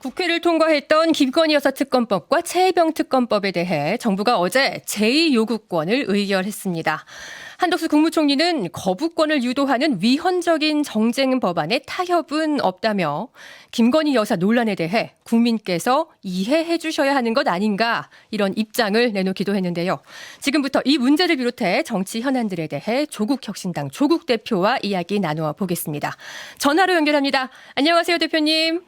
국회를 통과했던 김건희 여사 특검법과 최혜병 특검법에 대해 정부가 어제 제2요구권을 의결했습니다. 한덕수 국무총리는 거부권을 유도하는 위헌적인 정쟁 법안에 타협은 없다며 김건희 여사 논란에 대해 국민께서 이해해 주셔야 하는 것 아닌가 이런 입장을 내놓기도 했는데요. 지금부터 이 문제를 비롯해 정치 현안들에 대해 조국혁신당 조국 대표와 이야기 나누어 보겠습니다. 전화로 연결합니다. 안녕하세요, 대표님.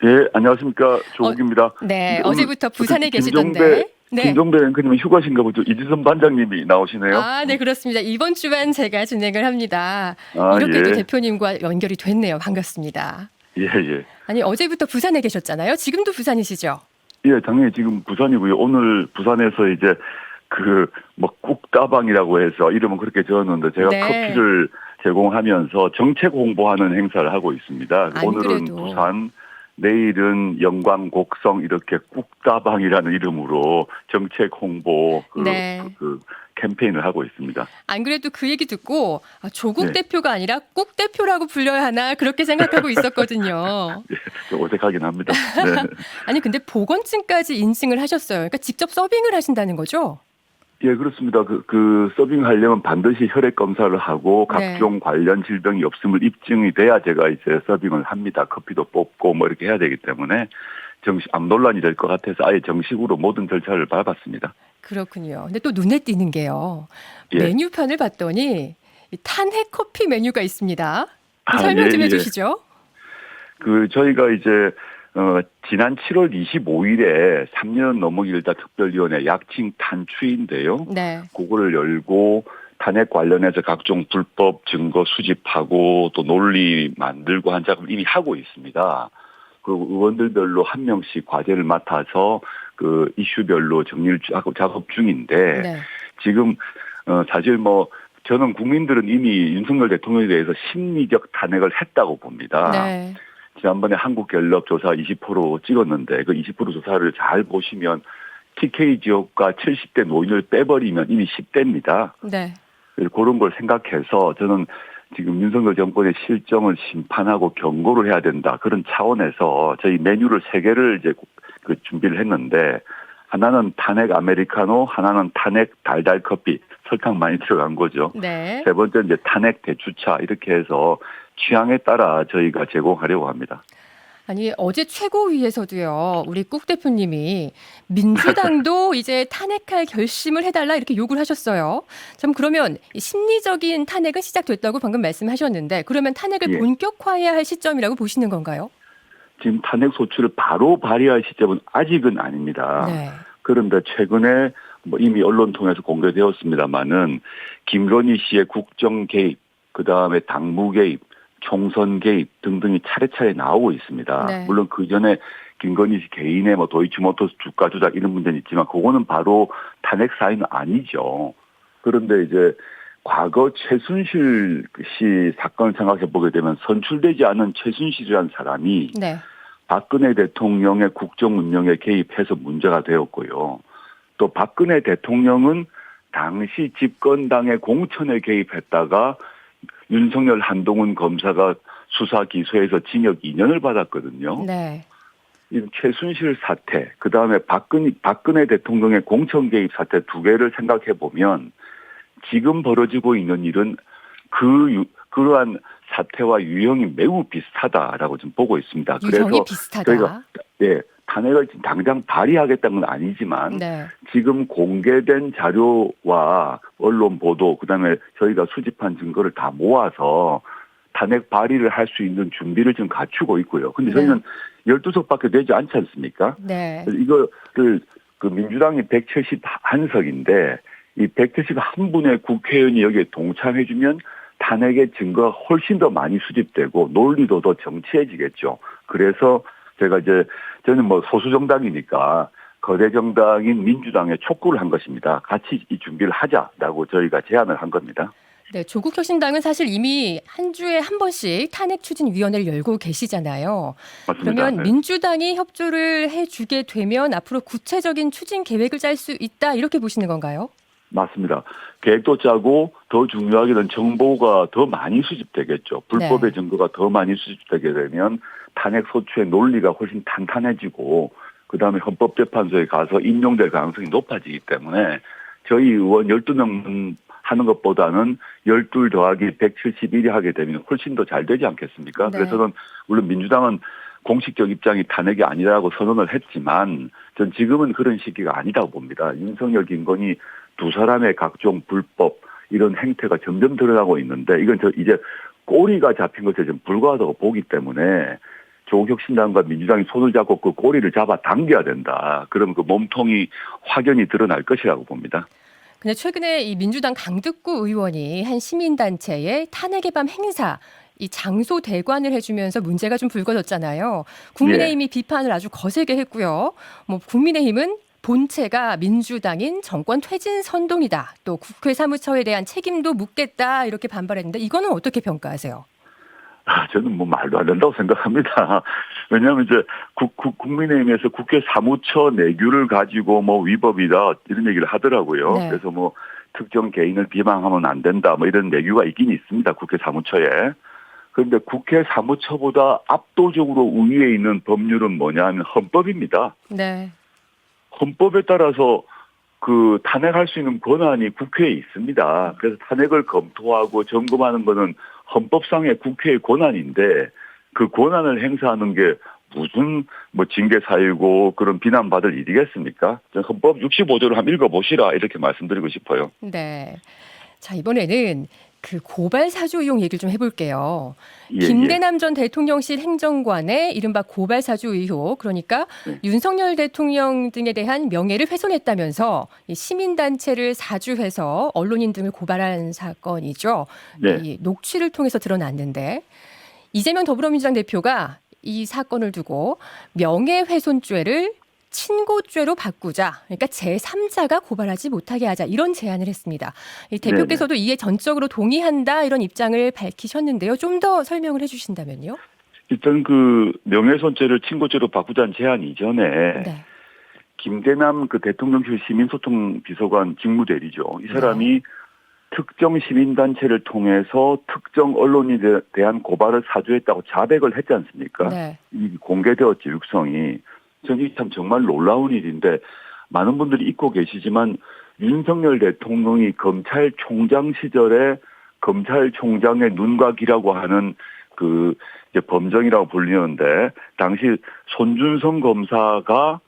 예, 안녕하십니까. 조국입니다. 네, 어제부터 부산에 계시던데. 네. 김종배 앵커님은 휴가신가 보죠. 이지선 반장님이 나오시네요. 아, 네, 그렇습니다. 이번 주만 제가 진행을 합니다. 아, 이렇게 또 예. 대표님과 연결이 됐네요. 반갑습니다. 예, 예. 아니, 어제부터 부산에 계셨잖아요. 지금도 부산이시죠? 예, 당연히 지금 부산이고요. 오늘 부산에서 이제 꾹따방이라고 해서 이름은 그렇게 지었는데 제가 네. 커피를 제공하면서 정책 홍보하는 행사를 하고 있습니다. 안 오늘은 그래도. 부산, 내일은 영광, 곡성 이렇게 꾹따방이라는 이름으로 정책 홍보 네. 캠페인을 하고 있습니다. 안 그래도 그 얘기 듣고 조국 네. 대표가 아니라 꾹 대표라고 불려야 하나 그렇게 생각하고 있었거든요. 예, 좀 어색하긴 합니다. 네. 아니, 근데 보건증까지 인증을 하셨어요. 그러니까 직접 서빙을 하신다는 거죠? 예, 그렇습니다. 서빙하려면 반드시 혈액 검사를 하고 네. 각종 관련 질병이 없음을 입증이 돼야 제가 이제 서빙을 합니다. 커피도 뽑고 이렇게 해야 되기 때문에 암 논란이 될 것 같아서 아예 정식으로 모든 절차를 밟았습니다. 그렇군요. 근데 또 눈에 띄는 게요. 예. 메뉴판을 봤더니 이 탄핵 커피 메뉴가 있습니다. 아, 설명 좀 예, 예. 해주시죠. 저희가 이제 지난 7월 25일에 3년 넘어길다 특별위원회 약칭 탄추인데요. 네. 그거를 열고 탄핵 관련해서 각종 불법 증거 수집하고 또 논리 만들고 한 작업을 이미 하고 있습니다. 그리고 의원들별로 한 명씩 과제를 맡아서 이슈별로 정리를 작업 중인데 네. 지금 사실 저는 국민들은 이미 윤석열 대통령에 대해서 심리적 탄핵을 했다고 봅니다. 네. 지난번에 한국갤럽 조사 20% 찍었는데 그 20% 조사를 잘 보시면 TK 지역과 70대 노인을 빼버리면 이미 10대입니다. 네. 그런 걸 생각해서 저는 지금 윤석열 정권의 실정을 심판하고 경고를 해야 된다. 그런 차원에서 저희 메뉴를 3개를 이제 준비를 했는데 하나는 탄핵 아메리카노, 하나는 탄핵 달달 커피, 설탕 많이 들어간 거죠. 네. 세 번째 이제 탄핵 대추차 이렇게 해서 취향에 따라 저희가 제공하려고 합니다. 아니, 어제 최고위에서도요, 우리 꾹 대표님이 민주당도 이제 탄핵할 결심을 해달라 이렇게 요구를 하셨어요. 참, 그러면 이 심리적인 탄핵은 시작됐다고 방금 말씀하셨는데, 그러면 탄핵을 예. 본격화해야 할 시점이라고 보시는 건가요? 지금 탄핵 소추를 바로 발의할 시점은 아직은 아닙니다. 네. 그런데 최근에 이미 언론 통해서 공개되었습니다마는 김건희 씨의 국정 개입, 그다음에 당무 개입, 총선 개입 등등이 차례차례 나오고 있습니다. 네. 물론 그 전에 김건희 씨 개인의 도이치모터스 주가 조작 이런 문제는 있지만 그거는 바로 탄핵 사유는 아니죠. 그런데 이제 과거 최순실 씨 사건을 생각해 보게 되면 선출되지 않은 최순실이라는 사람이 네. 박근혜 대통령의 국정 운영에 개입해서 문제가 되었고요. 또 박근혜 대통령은 당시 집권당의 공천에 개입했다가 윤석열 한동훈 검사가 수사 기소해서 징역 2년을 받았거든요. 네. 이 최순실 사태, 그 다음에 박근혜 대통령의 공천 개입 사태 2개를 생각해 보면 지금 벌어지고 있는 일은 그러한 사태와 유형이 매우 비슷하다라고 좀 보고 있습니다. 유형이 비슷하다. 저희가 탄핵을 지금 당장 발의하겠다는 건 아니지만 네. 지금 공개된 자료와 언론 보도 그다음에 저희가 수집한 증거를 다 모아서 탄핵 발의를 할 수 있는 준비를 지금 갖추고 있고요. 근데 저희는 12석밖에 되지 않지 않습니까? 네. 이거를 민주당이 171석인데 이 171분의 국회의원이 여기에 동참해주면 탄핵의 증거가 훨씬 더 많이 수집되고 논리도 더 정치해지겠죠. 그래서 저는 소수 정당이니까 거대 정당인 민주당에 촉구를 한 것입니다. 같이 이 준비를 하자라고 저희가 제안을 한 겁니다. 네, 조국혁신당은 사실 이미 한 주에 한 번씩 탄핵 추진위원회를 열고 계시잖아요. 맞습니다. 그러면 네. 민주당이 협조를 해주게 되면 앞으로 구체적인 추진 계획을 짤 수 있다 이렇게 보시는 건가요? 맞습니다. 계획도 짜고 더 중요하게는 정보가 더 많이 수집되겠죠. 불법의 네. 증거가 더 많이 수집되게 되면 탄핵 소추의 논리가 훨씬 탄탄해지고 그다음에 헌법재판소에 가서 인용될 가능성이 높아지기 때문에 저희 의원 12명 하는 것보다는 12 더하기 171이 하게 되면 훨씬 더 잘 되지 않겠습니까? 네. 그래서는 물론 민주당은 공식적 입장이 탄핵이 아니라고 선언을 했지만 전 지금은 그런 시기가 아니라고 봅니다. 윤석열, 김건희 두 사람의 각종 불법 이런 행태가 점점 드러나고 있는데 이건 이제 꼬리가 잡힌 것에 좀 불과하다고 보기 때문에 조국혁신당과 민주당이 손을 잡고 그 꼬리를 잡아 당겨야 된다. 그럼 그 몸통이 확연히 드러날 것이라고 봅니다. 근데 최근에 이 민주당 강득구 의원이 한 시민단체의 탄핵의 밤 행사 이 장소 대관을 해주면서 문제가 좀 불거졌잖아요. 국민의힘이 비판을 아주 거세게 했고요. 뭐 국민의힘은 본체가 민주당인 정권 퇴진 선동이다. 또 국회 사무처에 대한 책임도 묻겠다 이렇게 반발했는데 이거는 어떻게 평가하세요? 저는 뭐 말도 안 된다고 생각합니다. 왜냐하면 이제 국민의힘에서 국회 사무처 내규를 가지고 뭐 위법이다 이런 얘기를 하더라고요. 네. 그래서 뭐 특정 개인을 비방하면 안 된다 뭐 이런 내규가 있긴 있습니다. 국회 사무처에. 그런데 국회 사무처보다 압도적으로 우위에 있는 법률은 뭐냐 하면 헌법입니다. 네. 헌법에 따라서 그 탄핵할 수 있는 권한이 국회에 있습니다. 그래서 탄핵을 검토하고 점검하는 것은 헌법상의 국회의 권한인데 그 권한을 행사하는 게 무슨 뭐 징계 사유고 그런 비난받을 일이겠습니까? 헌법 65조를 한번 읽어보시라 이렇게 말씀드리고 싶어요. 네. 자, 이번에는 그 고발 사주 의혹 얘기를 좀 해볼게요. 예, 김대남 전 대통령실 행정관의 이른바 고발 사주 의혹, 그러니까 네. 윤석열 대통령 등에 대한 명예를 훼손했다면서 이 시민단체를 사주해서 언론인 등을 고발한 사건이죠. 네. 이 녹취를 통해서 드러났는데 이재명 더불어민주당 대표가 이 사건을 두고 명예훼손죄를 친고죄로 바꾸자. 그러니까 제3자가 고발하지 못하게 하자. 이런 제안을 했습니다. 이 대표께서도 이에 전적으로 동의한다. 이런 입장을 밝히셨는데요. 좀 더 설명을 해 주신다면요. 일단 그 명예훼손죄를 친고죄로 바꾸자는 제안 이전에 네. 김대남 그 대통령실 시민소통 비서관 직무대리죠. 이 사람이 특정 시민단체를 통해서 특정 언론에 대한 고발을 사주했다고 자백을 했지 않습니까? 네. 이 공개되었지 육성이. 저는 이게 참 정말 놀라운 일인데 많은 분들이 잊고 계시지만 윤석열 대통령이 검찰총장 시절에 검찰총장의 눈과 귀라고 하는 그 이제 범정이라고 불리는데 당시 손준성 검사가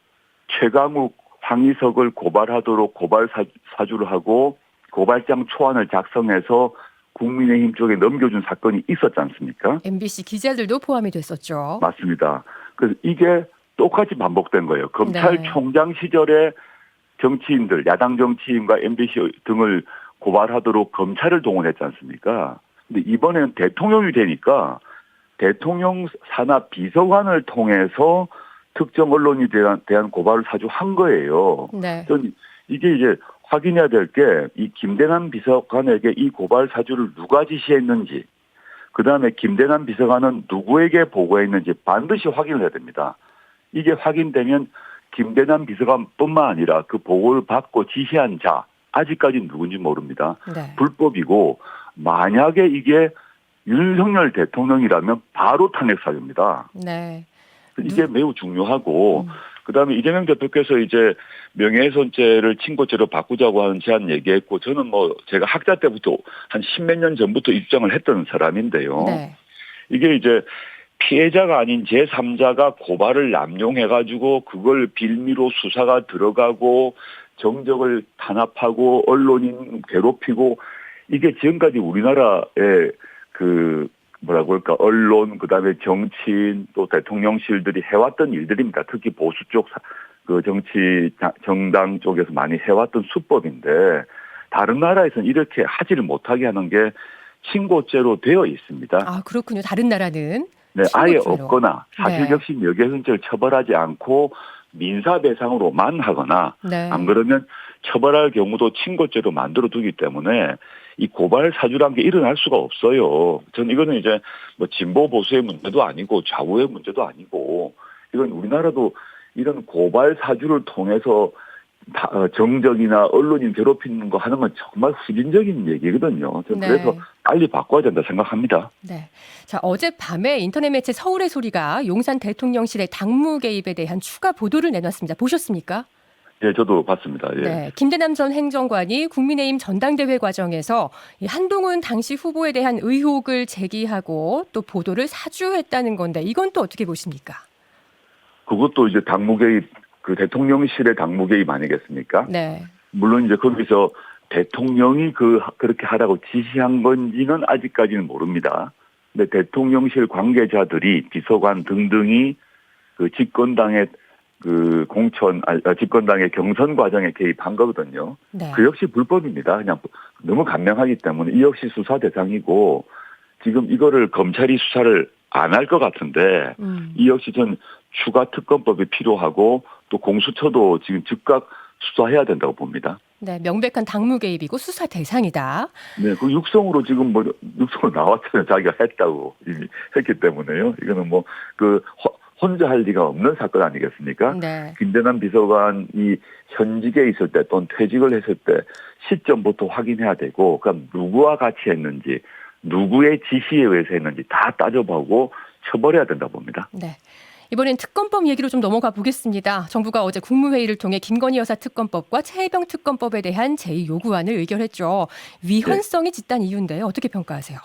최강욱, 황희석을 고발하도록 고발 사주를 하고 고발장 초안을 작성해서 국민의힘 쪽에 넘겨준 사건이 있었지 않습니까? MBC 기자들도 포함이 됐었죠. 맞습니다. 그래서 이게 똑같이 반복된 거예요. 검찰총장 시절에 정치인들, 야당 정치인과 MBC 등을 고발하도록 검찰을 동원했지 않습니까? 근데 이번에는 대통령이 되니까 대통령 산하 비서관을 통해서 특정 언론에 대한 고발을 사주한 거예요. 네. 전 이게 이제 확인해야 될 게 이 김대남 비서관에게 이 고발 사주를 누가 지시했는지, 그다음에 김대남 비서관은 누구에게 보고했는지 반드시 확인을 해야 됩니다. 이게 확인되면 김대남 비서관뿐만 아니라 그 보고를 받고 지시한 자 아직까지는 누군지 모릅니다. 네. 불법이고 만약에 이게 윤석열 대통령이라면 바로 탄핵 사유입니다. 네. 이게 매우 중요하고 그다음에 이재명 대표께서 이제 명예훼손죄를 친고죄로 바꾸자고 하는 제안 얘기했고 저는 뭐 제가 학자 때부터 한 십몇 년 전부터 입장을 했던 사람인데요. 네. 이게 이제 피해자가 아닌 제3자가 고발을 남용해가지고 그걸 빌미로 수사가 들어가고 정적을 탄압하고 언론인 괴롭히고 이게 지금까지 우리나라의 그 뭐라고 할까 언론 그다음에 정치인 또 대통령실들이 해왔던 일들입니다. 특히 보수 쪽 그 정치 정당 쪽에서 많이 해왔던 수법인데 다른 나라에서는 이렇게 하지를 못하게 하는 게 친고죄로 되어 있습니다. 아, 그렇군요. 다른 나라는. 네, 아예 친고죄로. 없거나 사실적시 명예훼손죄를 처벌하지 않고 민사배상으로만 하거나 네. 안 그러면 처벌할 경우도 친고죄로 만들어 두기 때문에 이 고발 사주란 게 일어날 수가 없어요. 전 이거는 이제 뭐 진보 보수의 문제도 아니고 좌우의 문제도 아니고 이건 우리나라도 이런 고발 사주를 통해서 정적이나 언론인 괴롭히는 거 하는 건 정말 후진적인 얘기거든요. 저는 네. 그래서 빨리 바꿔야 된다 생각합니다. 네. 자, 어젯밤에 인터넷 매체 서울의 소리가 용산 대통령실의 당무 개입에 대한 추가 보도를 내놨습니다. 보셨습니까? 예, 저도 봤습니다. 예. 네. 김대남 전 행정관이 국민의힘 전당대회 과정에서 이 한동훈 당시 후보에 대한 의혹을 제기하고 또 보도를 사주했다는 건데 이건 또 어떻게 보십니까? 그것도 이제 당무 개입, 그 대통령실의 당무 개입 아니겠습니까? 네. 물론 이제 거기서 대통령이 그렇게 하라고 지시한 건지는 아직까지는 모릅니다. 근데 대통령실 관계자들이 비서관 등등이 그 집권당의 집권당의 경선 과정에 개입한 거거든요. 네. 그 역시 불법입니다. 그냥 너무 간명하기 때문에 이 역시 수사 대상이고 지금 이거를 검찰이 수사를 안 할 것 같은데 이 역시 전 추가 특검법이 필요하고 또 공수처도 지금 즉각 수사해야 된다고 봅니다. 네, 명백한 당무 개입이고 수사 대상이다. 네, 그 육성으로 지금 육성으로 나왔잖아요. 자기가 했다고 이미 했기 때문에요. 이거는 혼자 할 리가 없는 사건 아니겠습니까? 네. 김대남 비서관이 현직에 있을 때 또는 퇴직을 했을 때 시점부터 확인해야 되고, 그럼 누구와 같이 했는지, 누구의 지시에 의해서 했는지 다 따져보고 처벌해야 된다 봅니다. 네. 이번엔 특검법 얘기로 좀 넘어가 보겠습니다. 정부가 어제 국무회의를 통해 김건희 여사 특검법과 최혜병 특검법에 대한 제2요구안을 의결했죠. 위헌성이 짙다는 이유인데 어떻게 평가하세요?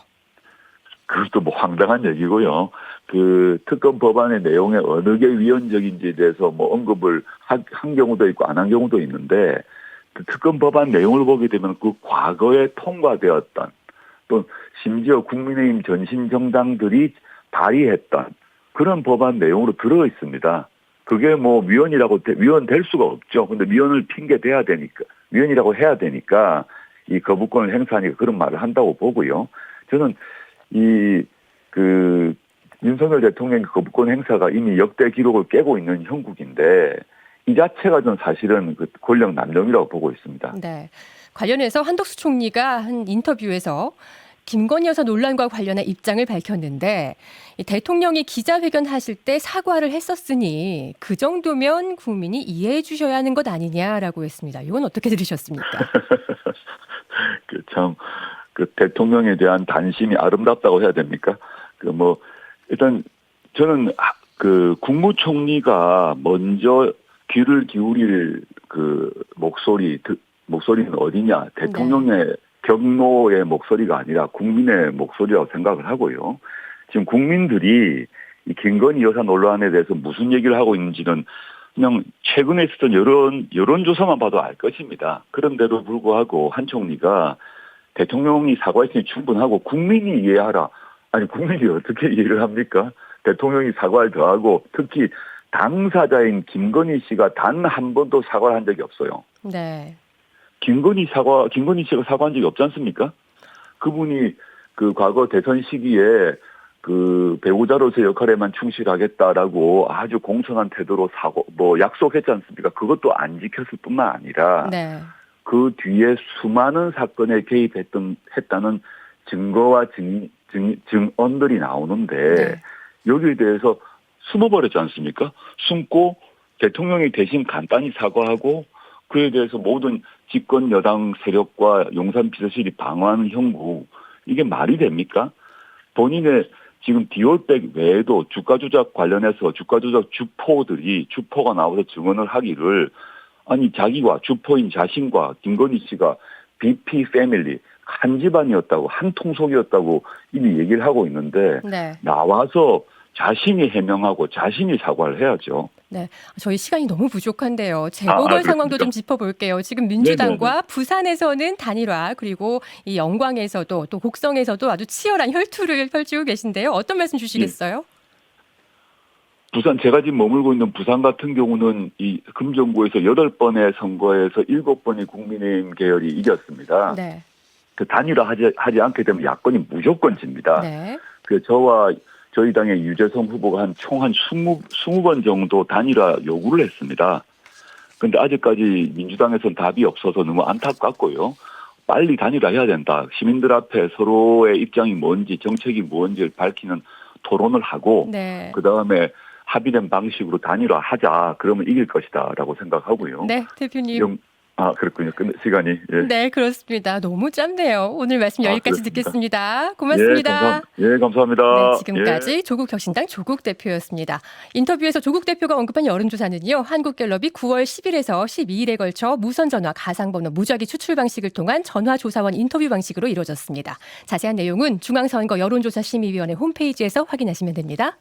그것도 황당한 얘기고요. 그 특검 법안의 내용에 어느 게 위헌적인지에 대해서 언급을 한 경우도 있고 안 한 경우도 있는데, 그 특검 법안 내용을 보게 되면 그 과거에 통과되었던 또 심지어 국민의힘 전신 정당들이 발의했던 그런 법안 내용으로 들어 있습니다. 그게 위헌될 수가 없죠. 근데 위헌을 핑계 대야 되니까, 위헌이라고 해야 되니까 이 거부권을 행사하니까 그런 말을 한다고 보고요. 저는 윤석열 대통령의 거부권 행사가 이미 역대 기록을 깨고 있는 형국인데 이 자체가 전 사실은 그 권력 남용이라고 보고 있습니다. 네. 관련해서 한덕수 총리가 한 인터뷰에서 김건희 여사 논란과 관련한 입장을 밝혔는데 이 대통령이 기자회견 하실 때 사과를 했었으니 그 정도면 국민이 이해해 주셔야 하는 것 아니냐라고 했습니다. 이건 어떻게 들으셨습니까? 그 대통령에 대한 단심이 아름답다고 해야 됩니까? 일단 저는 국무총리가 먼저 귀를 기울일 목소리는 어디냐? 대통령의 경로의 목소리가 아니라 국민의 목소리라고 생각을 하고요. 지금 국민들이 이 김건희 여사 논란에 대해서 무슨 얘기를 하고 있는지는 그냥 최근에 있었던 여론조사만 봐도 알 것입니다. 그런데도 불구하고 한 총리가 대통령이 사과했으니 충분하고 국민이 이해하라. 아니 국민이 어떻게 이해를 합니까? 대통령이 사과를 더하고 특히 당사자인 김건희 씨가 단 한 번도 사과를 한 적이 없어요. 네. 김건희 씨가 사과한 적이 없지 않습니까? 그분이 그 과거 대선 시기에 그 배우자로서의 역할에만 충실하겠다라고 아주 공손한 태도로 약속했지 않습니까? 그것도 안 지켰을 뿐만 아니라 네. 그 뒤에 수많은 사건에 했다는 증거와 증언들이 나오는데 네. 여기에 대해서 숨어버렸지 않습니까? 숨고 대통령이 대신 간단히 사과하고 그에 대해서 모든 집권 여당 세력과 용산 비서실이 방어하는 형국, 이게 말이 됩니까? 본인의 지금 디올백 외에도 주가 조작 관련해서 주가 조작 주포가 나와서 증언을 하기를 아니 자기와 주포인 자신과 김건희 씨가 BP 패밀리 한 집안이었다고 한 통속이었다고 이미 얘기를 하고 있는데 네. 나와서 자신이 해명하고 자신이 사과를 해야죠. 네, 저희 시간이 너무 부족한데요. 재보궐 상황도 좀 짚어볼게요. 지금 민주당과 네네네. 부산에서는 단일화 그리고 이 영광에서도 또 곡성에서도 아주 치열한 혈투를 펼치고 계신데요. 어떤 말씀 주시겠어요? 부산 제가 지금 머물고 있는 부산 같은 경우는 이 금정구에서 8번의 선거에서 7번이 국민의힘 계열이 이겼습니다. 네. 그 단일화하지 않게 되면 야권이 무조건 집니다. 네. 그 저와 저희 당의 유재성 후보가 총 한 20번 정도 단일화 요구를 했습니다. 그런데 아직까지 민주당에서는 답이 없어서 너무 안타깝고요. 빨리 단일화해야 된다. 시민들 앞에 서로의 입장이 뭔지 정책이 뭔지를 밝히는 토론을 하고 네. 그다음에 합의된 방식으로 단일화하자. 그러면 이길 것이다라고 생각하고요. 네, 대표님. 그렇군요. 시간이. 예. 네, 그렇습니다. 너무 짧네요. 오늘 말씀 여기까지 그렇습니다. 듣겠습니다. 고맙습니다. 감사합니다. 네, 지금까지 조국혁신당 조국 대표였습니다. 인터뷰에서 조국 대표가 언급한 여론조사는요. 한국갤럽이 9월 10일에서 12일에 걸쳐 무선전화, 가상번호, 무작위 추출 방식을 통한 전화조사원 인터뷰 방식으로 이루어졌습니다. 자세한 내용은 중앙선거 여론조사심의위원회 홈페이지에서 확인하시면 됩니다.